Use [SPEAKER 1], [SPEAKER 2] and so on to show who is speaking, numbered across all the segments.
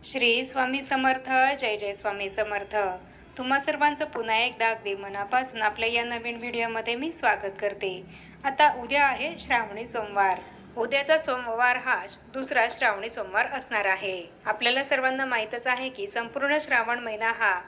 [SPEAKER 1] श्री स्वामी समर्थ. जय जय स्वामी समर्थ. तुम्हा सर्वांचं पुन्हा एकदा अगदी मनापासून आपल्या या नवीन व्हिडिओमध्ये मी स्वागत करते. आता उद्या आहे श्रावणी सोमवार. उद्याचा सोमवार हा दुसरा श्रावणी सोमवार असणार आहे. आपल्याला सर्वांना माहीतच आहे की संपूर्ण श्रावण महिना हा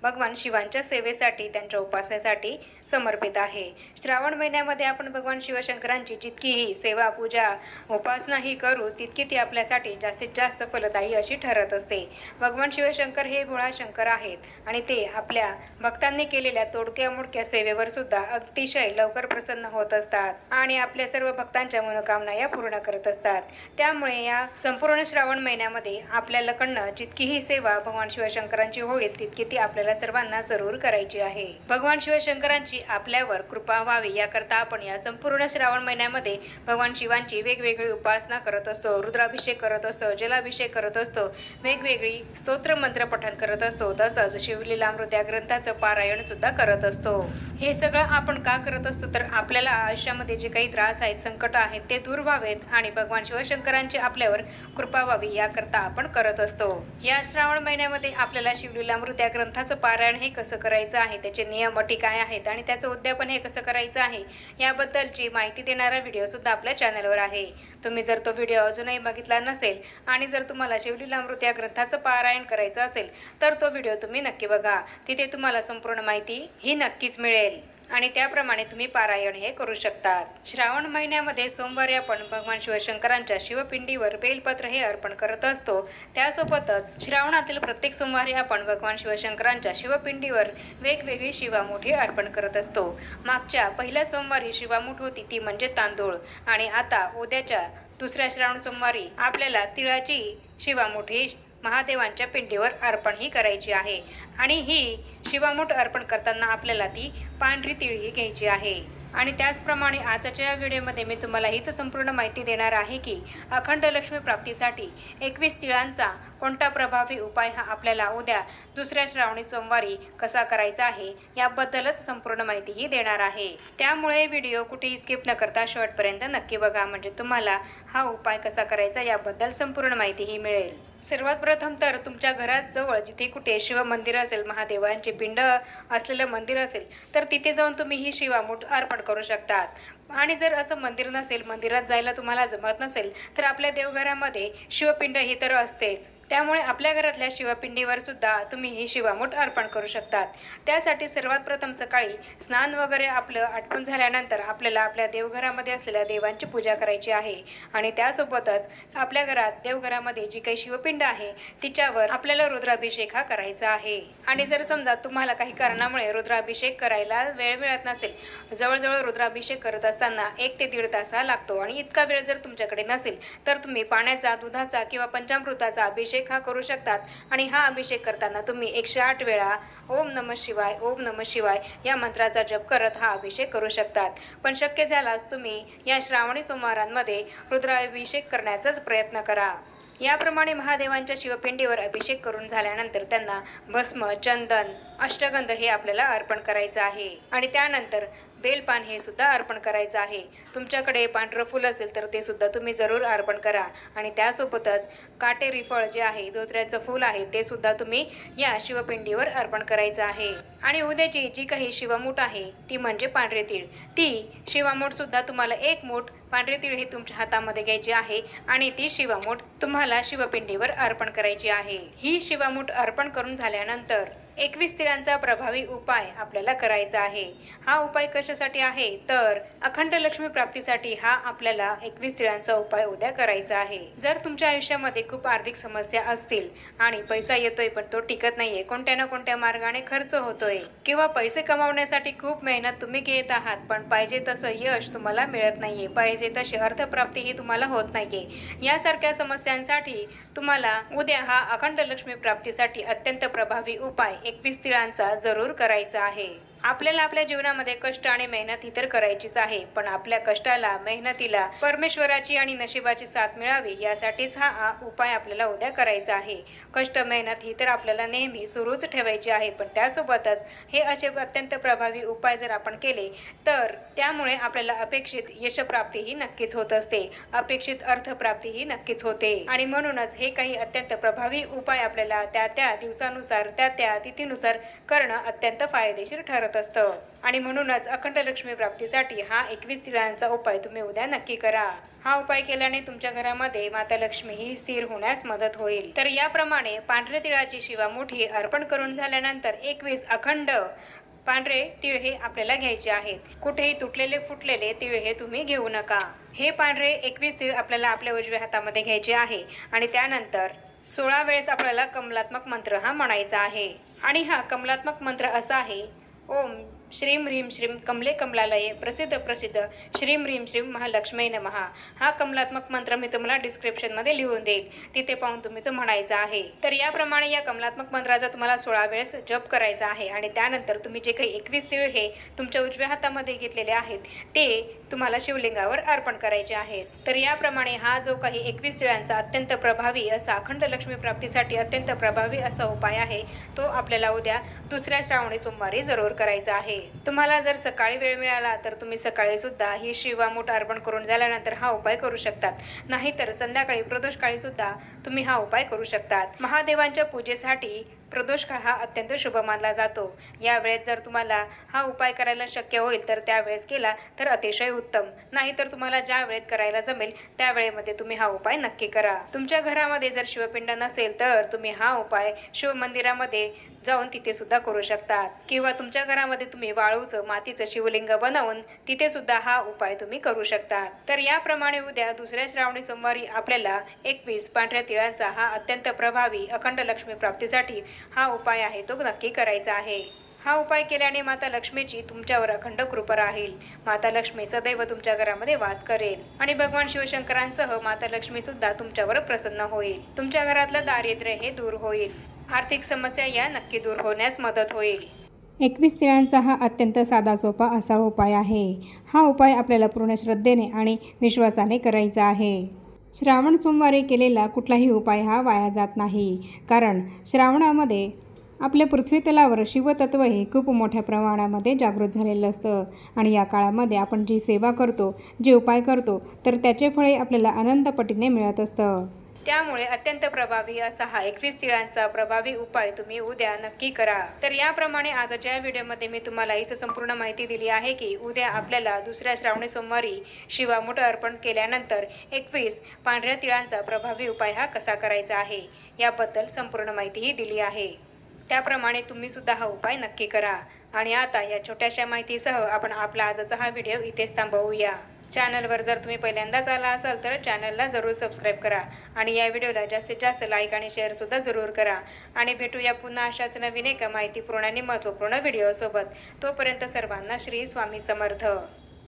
[SPEAKER 1] भगवान शिवांच्या सेवेसाठी, त्यांच्या उपासनेसाठी समर्पित आहे. श्रावण महिन्यामध्ये आपण भगवान शिवशंकरांची जितकीही सेवा, पूजा, उपासना ही करू तितकी ती आपल्यासाठी जास्तीत जास्त फलदायी अशी ठरत असते. भगवान शिवशंकर हे भोळा शंकर आहेत आणि ते आपल्या भक्तांनी केलेल्या तोडक्या मोडक्या सेवेवर सुद्धा अतिशय लवकर प्रसन्न होत असतात आणि आपल्या सर्व भक्तांच्या मनोकामना या पूर्ण करत असतात. त्यामुळे या संपूर्ण श्रावण महिन्यामध्ये आपल्याकडनं जितकीही सेवा भगवान शिवशंकरांची होईल तितकी ती आपल्याला सर्वांना जरूर करायची आहे. भगवान शिवशंकरांची आपल्यावर कृपा व्हावी याकरता आपण या संपूर्ण श्रावण महिन्यामध्ये भगवान शिवांची वेगवेगळी उपासना करत असतो, रुद्राभिषेक करत असतो, जलाभिषेक करत असतो, वेगवेगळी स्तोत्र मंत्र पठण करत असतो, तसंच शिवलीलामृत या ग्रंथाचं पारायण सुद्धा करत असतो. हे सगळं आपण का करत असतो तर आपल्याला आयुष्यामध्ये जे काही त्रास आहेत, संकट आहेत ते दूर व्हावेत आणि भगवान शिवशंकरांची आपल्यावर कृपा व्हावी याकरता आपण करत असतो. या श्रावण महिन्यामध्ये आपल्याला शिवलीलामृत या ग्रंथाचं पारायण हे कसं करायचं आहे, त्याचे नियम अटी काय आहेत आणि त्याचं उद्यापन हे कसं करायचं आहे याबद्दलची माहिती देणारा व्हिडिओ सुद्धा आपल्या चॅनलवर आहे. तुम्ही जर तो व्हिडिओ अजूनही बघितला नसेल आणि जर तुम्हाला शिवलीलामृत या ग्रंथाचं पारायण करायचं असेल तर तो व्हिडिओ तुम्ही नक्की बघा. तिथे तुम्हाला संपूर्ण माहिती ही नक्कीच मिळेल आणि त्याप्रमाणे तुम्ही पारायण हे करू शकतात. श्रावण महिन्यामध्ये सोमवारी आपण भगवान शिवशंकरांच्या शिवपिंडीवर बेलपत्र हे अर्पण करत असतो. त्यासोबतच श्रावणातील प्रत्येक सोमवारी आपण भगवान शिवशंकरांच्या शिवपिंडीवर वेगवेगळी शिवामूठ हे अर्पण करत असतो. मागच्या पहिल्या सोमवारी शिवामूठ होती ती म्हणजे तांदूळ आणि आता उद्याच्या दुसऱ्या श्रावण सोमवारी आपल्याला तिळाची शिवामूठ ही महादेवांच्या पिंडीवर अर्पण ही करायची आहे आणि ही शिवामूठ अर्पण करताना आपल्याला ती पांढरी तिळ ही घ्यायची आहे. आणि त्याचप्रमाणे आजच्या या व्हिडिओमध्ये मी तुम्हाला हीच संपूर्ण माहिती देणार आहे की अखंड लक्ष्मी प्राप्तीसाठी 21 तिळांचा कोणता प्रभावी उपाय हा आपल्याला उद्या दुसऱ्या श्रावणी सोमवारी कसा करायचा आहे याबद्दलच संपूर्ण माहिती ही देणार आहे. त्यामुळे व्हिडिओ कुठेही स्किप न करता शेवटपर्यंत नक्की बघा, म्हणजे तुम्हाला हा उपाय कसा करायचा याबद्दल संपूर्ण माहिती ही मिळेल. सर्वात प्रथम तर तुमच्या घरात जवळ जिथे कुठे शिव मंदिर असेल, महादेवांचे पिंड असलेलं मंदिर असेल तर तिथे जाऊन तुम्ही ही शिवामूठ अर्पण करू शकतात. आणि जर असं मंदिर नसेल, मंदिरात जायला तुम्हाला जमत नसेल तर आपल्या देवघरामध्ये शिवपिंड ही तर असतेच, त्यामुळे आपल्या घरातल्या शिवपिंडीवर सुद्धा तुम्ही ही शिवामूठ अर्पण करू शकतात. त्यासाठी सर्वात प्रथम सकाळी स्नान वगैरे आपलं आटपून झाल्यानंतर आपल्याला आपल्या देवघरामध्ये असलेल्या देवांची पूजा करायची आहे आणि त्यासोबतच आपल्या घरात देवघरामध्ये जी काही शिवपिंड आहे तिच्यावर आपल्याला रुद्राभिषेक हा करायचा आहे. आणि जर समजा तुम्हाला काही कारणामुळे रुद्राभिषेक करायला वेळ मिळत नसेल, जवळजवळ रुद्राभिषेक करत असताना 1 ते 1.5 तास हा लागतो आणि इतका वेळ जर तुमच्याकडे नसेल तर तुम्ही पाण्याचा, दुधाचा किंवा पंचामृताचा अभिषेक हा करू शकतात. आणि हा अभिषेक करताना तुम्ही 108 वेळा ओम नमः शिवाय, ओम नमः शिवाय या मंत्राचा जप करत हा अभिषेक करू शकतात. पण शक्य झाल्यास तुम्ही या श्रावणी सोमवारांमध्ये रुद्राभिषेक करण्याचाच प्रयत्न करा. याप्रमाणे महादेवांच्या शिवपिंडीवर अभिषेक करून झाल्यानंतर त्यांना भस्म, चंदन, अष्टगंध हे आपल्याला अर्पण करायचं आहे आणि त्यानंतर बेलपान हे सुद्धा अर्पण करायचं आहे. तुमच्याकडे पांढरं फूल असेल तर ते सुद्धा तुम्ही जरूर अर्पण करा आणि त्यासोबतच काटेरी फळ जे आहे, धोत्र्याचं फूल आहे ते सुद्धा तुम्ही या शिवपिंडीवर अर्पण करायचं आहे. आणि उद्याची जी काही शिवमूठ आहे ती म्हणजे पांढरे तीळ, ती शिवामूठ सुद्धा तुम्हाला 1 मूठ पांढरे तीळ हे तुमच्या हातामध्ये घ्यायची आहे आणि ती शिवामूठ तुम्हाला शिवपिंडीवर अर्पण करायची आहे. ही शिवामूठ अर्पण करून झाल्यानंतर 21 तिळांचा प्रभावी उपाय आपल्याला करायचा आहे. हा उपाय कशासाठी आहे तर अखंड लक्ष्मी प्राप्तीसाठी हा आपल्याला 21 तिळांचा उपाय उद्या करायचा आहे. जर तुमच्या आयुष्यामध्ये खूप आर्थिक समस्या असतील आणि पैसा येतोय पण तो टिकत नाहीये, कोणत्या ना कोणत्या मार्गाने खर्च होतोय किंवा पैसे कमावण्यासाठी खूप मेहनत तुम्ही घेत आहात पण पाहिजे तसं यश तुम्हाला मिळत नाहीये, पाहिजे तशी अर्थप्राप्ती ही तुम्हाला होत नाहीये, यासारख्या समस्यांसाठी तुम्हाला उद्या हा अखंड लक्ष्मी प्राप्तीसाठी अत्यंत प्रभावी उपाय 21 तिळांचा जरूर करायचा आहे. आपल्याला आपल्या जीवनामध्ये कष्ट आणि मेहनत ही तर करायचीच आहे, पण आपल्या कष्टाला मेहनतीला परमेश्वराची आणि नशिबाची साथ मिळावी यासाठीच हा उपाय आपल्याला उद्या करायचा आहे। कष्ट मेहनत ही तर आपल्याला नेहमी सुरूच ठेवायची आहे, पण त्यासोबतच हे असे अत्यंत प्रभावी उपाय जर आपण केले तर त्यामुळे आपल्याला अपेक्षित यशप्राप्ती ही नक्कीच होत असते, अपेक्षित अर्थप्राप्ती ही नक्कीच होते। आणि म्हणूनच हे काही अत्यंत प्रभावी उपाय आपल्याला त्या त्या दिवसानुसार त्या त्या तिथीनुसार करणं अत्यंत फायदेशीर ठरत असतं। आणि म्हणूनच अखंड लक्ष्मी प्राप्तीसाठी हा 21 तिळांचा उपाय तुम्ही उद्या नक्की करा। हा उपाय केल्याने तुमच्या घरामध्ये माता लक्ष्मी ही स्थिर होण्यास मदत होईल। तर याप्रमाणे पांढऱ्या तिळाची शिवा मोठी अर्पण करून झाल्यानंतर 21 अखंड पांढरे तीळ हे आपल्याला घ्यायचे आहेत। कुठेही तुटलेले फुटलेले तीळ हे तुम्ही घेऊ नका। हे पांढरे 21 तीळ आपल्याला आपल्या उजव्या हातामध्ये घ्यायचे आहे आणि त्यानंतर 16 वेळेस आपल्याला कमलात्मक मंत्र हा म्हणायचा आहे। आणि हा कमलात्मक मंत्र असा आहे, ओम श्रीं ह्रीं श्रीं कमले कमलालये प्रसिद्ध प्रसिद्ध श्रीं ह्रीं श्रीं महालक्ष्मी नमः। हा कमलात्मक मंत्र मी तुम्हाला डिस्क्रिप्शनमध्ये लिहून देईल, तिथे पाहून तुम्ही तो म्हणायचा आहे। तर याप्रमाणे या कमलात्मक मंत्राचा तुम्हाला 16 वेळेस जप करायचा आहे आणि त्यानंतर तुम्ही जे काही 21 तीळ हे तुमच्या उजव्या हातामध्ये घेतलेले आहेत ते तुम्हाला शिवलिंगावर अर्पण करायचे आहेत। तर याप्रमाणे हा जो काही 21 तिळांचा अत्यंत प्रभावी असा अखंड लक्ष्मी प्राप्तीसाठी अत्यंत प्रभावी असा उपाय आहे तो आपल्याला उद्या दुसऱ्या श्रावणी सोमवारी जरूर करायचा आहे। तुम्हाला जर सकाळी वेळ मिळाला तर तुम्ही सकाळी सुद्धा ही शिवामूठ अर्पण करून झाल्यानंतर हा उपाय करू शकतात, नाहीतर संध्याकाळी प्रदोषकाळी सुद्धा तुम्ही हा उपाय करू शकतात। महादेवांच्या पूजेसाठी प्रदोष काळ हा अत्यंत शुभ मानला जातो। या वेळेत जर तुम्हाला हा उपाय करायला शक्य होईल तर त्यावेळेस केला तर अतिशय उत्तम, नाहीतर तुम्हाला ज्या वेळेत करायला जमेल त्या वेळेमध्ये तुम्ही हा उपाय नक्की करा। तुमच्या घरामध्ये जर शिवपिंड नसेल तर तुम्ही हा उपाय शिव मंदिरामध्ये जाऊन तिथे सुद्धा करू शकतात, किंवा तुमच्या घरामध्ये तुम्ही वाळूचं मातीचं शिवलिंग बनवून तिथे सुद्धा हा उपाय तुम्ही करू शकतात। तर याप्रमाणे उद्या दुसऱ्या श्रावणी सोमवारी आपल्याला 21 पांढऱ्या तिळांचा हा अत्यंत प्रभावी अखंड लक्ष्मी प्राप्तीसाठी हा उपाय आहे तो नक्की करायचा आहे। हा उपाय केल्याने माता लक्ष्मीची तुमच्यावर अखंड कृपा राहील, माता लक्ष्मी सदैव तुमच्या घरामध्ये वास करेल आणि भगवान शिवशंकरांसह माता लक्ष्मी सुद्धा तुमच्यावर प्रसन्न होईल। तुमच्या घरातलं दारिद्र्य हे दूर होईल, आर्थिक समस्या या नक्की दूर होण्यास मदत होईल।
[SPEAKER 2] 21 तिळांचा हा अत्यंत साधा सोपा असा उपाय आहे। हा उपाय आपल्याला पूर्ण श्रद्धेने आणि विश्वासाने करायचा आहे। श्रावण सोमवारी केलेला कुठलाही उपाय हा वाया जात नाही, कारण श्रावणामध्ये आपल्या पृथ्वीतलावर शिवतत्व हे खूप मोठ्या प्रमाणामध्ये जागृत झालेलं असतं आणि या काळामध्ये आपण जी सेवा करतो, जे उपाय करतो तर त्याचे फळे आपल्याला अनंत पटीने मिळत असतं।
[SPEAKER 1] त्यामुळे अत्यंत प्रभावी असा हा 21 तिळांचा प्रभावी उपाय तुम्ही उद्या नक्की करा। तर याप्रमाणे आजच्या व्हिडिओमध्ये मी तुम्हाला हीच संपूर्ण माहिती दिली आहे की उद्या आपल्याला दुसऱ्या श्रावणी सोमवारी शिवामूठ अर्पण केल्यानंतर 21 पांढऱ्या तिळांचा प्रभावी उपाय हा कसा करायचा आहे याबद्दल संपूर्ण माहितीही दिली आहे। त्याप्रमाणे तुम्ही सुद्धा हा उपाय नक्की करा। आणि आता या छोट्याशा माहितीसह आपण आपला आजचा हा व्हिडिओ इथेच थांबवूया। चॅनलवर जर तुम्ही पहिल्यांदाच आला असाल तर चॅनलला जरूर सबस्क्राईब करा आणि या व्हिडिओला जास्तीत जास्त लाईक आणि शेअरसुद्धा जरूर करा। आणि भेटूया पुन्हा अशाच नवीन एका माहितीपूर्ण आणि महत्त्वपूर्ण व्हिडिओसोबत। तोपर्यंत सर्वांना श्री स्वामी समर्थ।